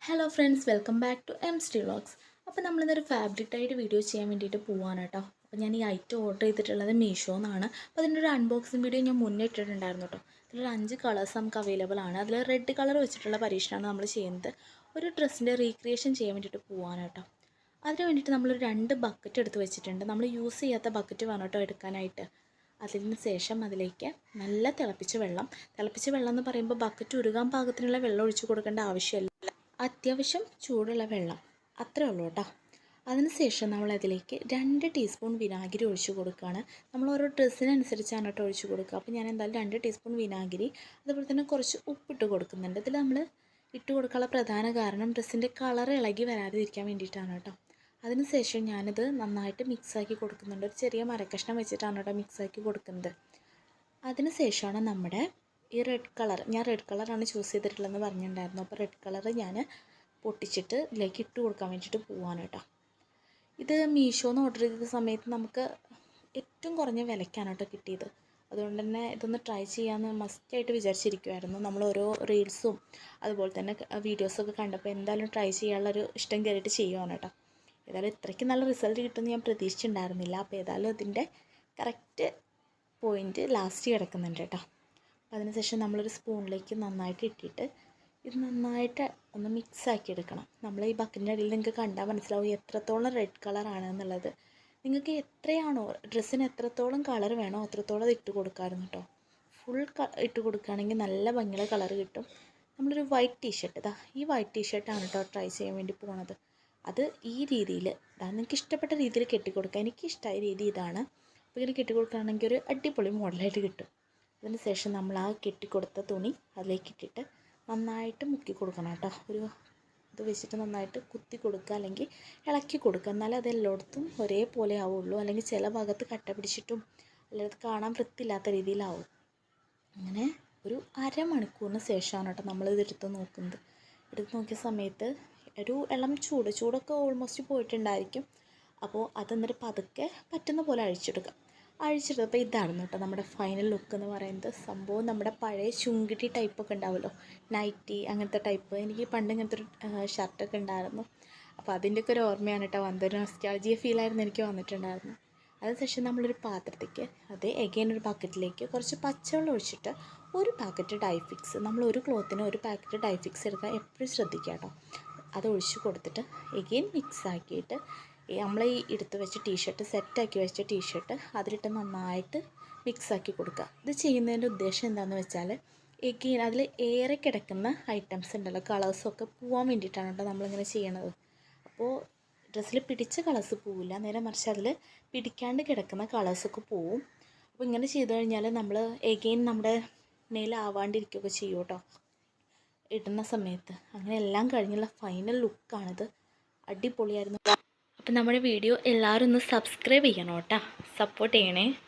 Hello friends, welcome back to എംസ്റ്റി vlogs. അപ്പോൾ നമ്മളിന്നൊരു ഫാബ്രിക് ടൈഡ് വീഡിയോ ചെയ്യാൻ വേണ്ടിയിട്ട് പോവാണ് കേട്ടോ. അപ്പോൾ ഞാൻ ഈ ഐറ്റം ഓർഡർ ചെയ്തിട്ടുള്ളത് മീഷോന്നാണ്. അപ്പോൾ അതിൻ്റെ ഒരു അൺബോക്സിങ് വീഡിയോ ഞാൻ മുന്നേ ഇട്ടിട്ടുണ്ടായിരുന്നു കേട്ടോ. അതിലൊരു 5 കളേഴ്സ് നമുക്ക് അവൈലബിൾ ആണ്. അതിൽ റെഡ് കളർ വെച്ചിട്ടുള്ള പരീക്ഷണമാണ് നമ്മൾ ചെയ്യുന്നത്. ഒരു ഡ്രസ്സിൻ്റെ റീക്രിയേഷൻ ചെയ്യാൻ വേണ്ടിയിട്ട് പോവാണ് കേട്ടോ. അതിന് വേണ്ടിയിട്ട് നമ്മളൊരു 2 ബക്കറ്റ് എടുത്ത് വെച്ചിട്ടുണ്ട്. നമ്മൾ യൂസ് ചെയ്യാത്ത ബക്കറ്റ് വേണം കേട്ടോ എടുക്കാനായിട്ട്. അതിന് ശേഷം അതിലേക്ക് നല്ല തിളപ്പിച്ച വെള്ളം എന്ന് പറയുമ്പോൾ ബക്കറ്റ് ഉരുകാൻ പാകത്തിനുള്ള വെള്ളം ഒഴിച്ച് കൊടുക്കേണ്ട ആവശ്യമില്ല. അത്യാവശ്യം ചൂടുള്ള വെള്ളം അത്രേ ഉള്ളൂ കേട്ടോ. അതിനുശേഷം നമ്മളതിലേക്ക് 2 ടീസ്പൂൺ വിനാഗിരി ഒഴിച്ച് കൊടുക്കുകയാണ്. നമ്മൾ ഓരോ ഡ്രസ്സിനനുസരിച്ചാണ് കേട്ടോ ഒഴിച്ച് കൊടുക്കുക. അപ്പോൾ ഞാൻ എന്തായാലും 2 ടീസ്പൂൺ വിനാഗിരി, അതുപോലെ തന്നെ കുറച്ച് ഉപ്പിട്ട് കൊടുക്കുന്നുണ്ട്. ഇതിൽ നമ്മൾ ഇട്ട് കൊടുക്കാനുള്ള പ്രധാന കാരണം ഡ്രസ്സിൻ്റെ കളർ ഇളകി വരാതിരിക്കാൻ വേണ്ടിയിട്ടാണ് കേട്ടോ. അതിനുശേഷം ഞാനിത് നന്നായിട്ട് മിക്സാക്കി കൊടുക്കുന്നുണ്ട്. ഒരു ചെറിയ മരക്കഷ്ണം വെച്ചിട്ടാണ് കേട്ടോ മിക്സാക്കി കൊടുക്കുന്നത്. അതിനുശേഷമാണ് നമ്മുടെ ഈ റെഡ് കളർ, ഞാൻ റെഡ് കളറാണ് ചൂസ് ചെയ്തിട്ടുള്ളതെന്ന് പറഞ്ഞിട്ടുണ്ടായിരുന്നു. അപ്പോൾ റെഡ് കളർ ഞാൻ പൊട്ടിച്ചിട്ട് ഇതിലേക്ക് ഇട്ട് കൊടുക്കാൻ വേണ്ടിയിട്ട് പോവാണ് കേട്ടോ. ഇത് മീഷോന്ന് ഓർഡർ ചെയ്ത സമയത്ത് നമുക്ക് ഏറ്റവും കുറഞ്ഞ വിലയ്ക്കാണ് കേട്ടോ കിട്ടിയത്. അതുകൊണ്ട് തന്നെ ഇതൊന്ന് ട്രൈ ചെയ്യാമെന്ന് മസ്റ്റായിട്ട് വിചാരിച്ചിരിക്കുമായിരുന്നു. നമ്മൾ ഓരോ റീൽസും അതുപോലെ തന്നെ വീഡിയോസൊക്കെ കണ്ടപ്പോൾ എന്തായാലും ട്രൈ ചെയ്യാനുള്ളൊരു ഇഷ്ടം കയറിയിട്ട് ചെയ്യുവാണ് കേട്ടോ. ഏതായാലും ഇത്രയ്ക്ക് നല്ല റിസൾട്ട് കിട്ടുമെന്ന് ഞാൻ പ്രതീക്ഷിച്ചിട്ടുണ്ടായിരുന്നില്ല. അപ്പോൾ ഏതായാലും അതിൻ്റെ കറക്റ്റ് പോയിൻറ്റ് ലാസ്റ്റ് കിടക്കുന്നുണ്ട് കേട്ടോ. അപ്പോൾ അതിനുശേഷം നമ്മളൊരു സ്പൂണിലേക്ക് നന്നായിട്ട് ഇട്ടിട്ട് ഇത് നന്നായിട്ട് ഒന്ന് മിക്സാക്കി എടുക്കണം. നമ്മൾ ഈ ബക്കറ്റിൻ്റെ അടിയിൽ നിങ്ങൾക്ക് കണ്ടാൽ മനസ്സിലാവും എത്രത്തോളം റെഡ് കളറാണ് എന്നുള്ളത്. നിങ്ങൾക്ക് എത്രയാണോ ഡ്രസ്സിന് എത്രത്തോളം കളർ വേണോ അത്രത്തോളം അത് ഇട്ട് കൊടുക്കാമായിരുന്നു കേട്ടോ. ഫുൾ ഇട്ട് കൊടുക്കുകയാണെങ്കിൽ നല്ല ഭംഗിയുള്ള കളർ കിട്ടും. നമ്മളൊരു വൈറ്റ് ടീഷർട്ട്, ഈ വൈറ്റ് ടീഷർട്ടാണ് കേട്ടോ ട്രൈ ചെയ്യാൻ വേണ്ടി പോകുന്നത്. അത് ഈ രീതിയിൽ നിങ്ങൾക്ക് ഇഷ്ടപ്പെട്ട രീതിയിൽ കെട്ടിക്കൊടുക്കുക. എനിക്കിഷ്ടമായ രീതി ഇതാണ്. അപ്പോൾ ഇങ്ങനെ കെട്ടിക്കൊടുക്കുകയാണെങ്കിൽ ഒരു അടിപൊളി മോഡലായിട്ട് കിട്ടും. അതിന് ശേഷം നമ്മൾ ആ കെട്ടിക്കൊടുത്ത തുണി അതിലേക്ക് ഇട്ടിട്ട് നന്നായിട്ട് മുക്കി കൊടുക്കണം കേട്ടോ. ഒരു ഇത് വെച്ചിട്ട് നന്നായിട്ട് കുത്തി കൊടുക്കുക, അല്ലെങ്കിൽ ഇളക്കി കൊടുക്കുക. എന്നാലേ അത് എല്ലായിടത്തും ഒരേപോലെ ആവുള്ളൂ. അല്ലെങ്കിൽ ചില ഭാഗത്ത് കട്ട പിടിച്ചിട്ടും അല്ലെങ്കിൽ കാണാൻ വൃത്തിയില്ലാത്ത രീതിയിലാവും. അങ്ങനെ ഒരു അരമണിക്കൂറിന് ശേഷമാണ് കേട്ടോ നമ്മളിത് എടുത്ത് നോക്കിയ സമയത്ത് ഒരു ഇളം ചൂടൊക്കെ ഓൾമോസ്റ്റ് പോയിട്ടുണ്ടായിരിക്കും. അപ്പോൾ അതെന്നിട്ട് പതുക്കെ പറ്റുന്ന പോലെ അഴിച്ചെടുത്തപ്പോൾ ഇതായിരുന്നു കേട്ടോ നമ്മുടെ ഫൈനൽ ലുക്ക് എന്ന് പറയുന്നത്. സംഭവം നമ്മുടെ പഴയ ചുങ്കിടി ടൈപ്പൊക്കെ ഉണ്ടാവുമല്ലോ, നൈറ്റി അങ്ങനത്തെ ടൈപ്പ്. എനിക്ക് പണ്ട് ഇങ്ങനത്തെ ഒരു ഷർട്ടൊക്കെ ഉണ്ടായിരുന്നു. അപ്പോൾ അതിൻ്റെയൊക്കെ ഒരു ഓർമ്മയാണ് കേട്ടോ വന്നൊരു നൊസ്റ്റാൾജിയ ഫീലായിരുന്നു എനിക്ക് വന്നിട്ടുണ്ടായിരുന്നു. അതിനുശേഷം നമ്മളൊരു പാത്രത്തേക്ക് എഗെയിൻ ഒരു ബക്കറ്റിലേക്ക് കുറച്ച് പച്ചവെള്ളം ഒഴിച്ചിട്ട് ഒരു പാക്കറ്റ് ഡൈഫിക്സ്, നമ്മൾ ഒരു ക്ലോത്തിന് ഒരു പാക്കറ്റ് ഡൈഫിക്സ് എടുക്കാൻ എപ്പോഴും ശ്രദ്ധിക്കുക കേട്ടോ. അത് ഒഴിച്ച് കൊടുത്തിട്ട് എഗെയിൻ മിക്സ് ആക്കിയിട്ട് നമ്മൾ ഈ എടുത്ത് വെച്ച ടീഷർട്ട്, സെറ്റാക്കി വെച്ച ടീഷർട്ട് അതിലിട്ട് നന്നായിട്ട് മിക്സാക്കി കൊടുക്കുക. ഇത് ചെയ്യുന്നതിൻ്റെ ഉദ്ദേശം എന്താണെന്ന് വെച്ചാൽ എഗെയിൻ അതിൽ ഏറെ കിടക്കുന്ന ഐറ്റംസ് ഉണ്ടല്ലോ, കളേഴ്സൊക്കെ പോകാൻ വേണ്ടിയിട്ടാണ് കേട്ടോ നമ്മളിങ്ങനെ ചെയ്യണത്. അപ്പോൾ ഡ്രസ്സിൽ പിടിച്ച കളേഴ്സ് പോവില്ല, നേരെ മറിച്ച് അതിൽ പിടിക്കാണ്ട് കിടക്കുന്ന കളേഴ്സൊക്കെ പോവും. അപ്പോൾ ഇങ്ങനെ ചെയ്ത് കഴിഞ്ഞാൽ നമ്മൾ എഗെയിൻ നമ്മുടെ മേലാവാണ്ടിരിക്കുകയൊക്കെ ചെയ്യും കേട്ടോ ഇടുന്ന സമയത്ത്. അങ്ങനെ എല്ലാം കഴിഞ്ഞുള്ള ഫൈനൽ ലുക്കാണിത്. അടിപൊളിയായിരുന്നു. അപ്പോൾ നമ്മുടെ വീഡിയോ എല്ലാവരും ഒന്ന് സബ്സ്ക്രൈബ് ചെയ്യണം കേട്ടോ, സപ്പോർട്ട് ചെയ്യണേ.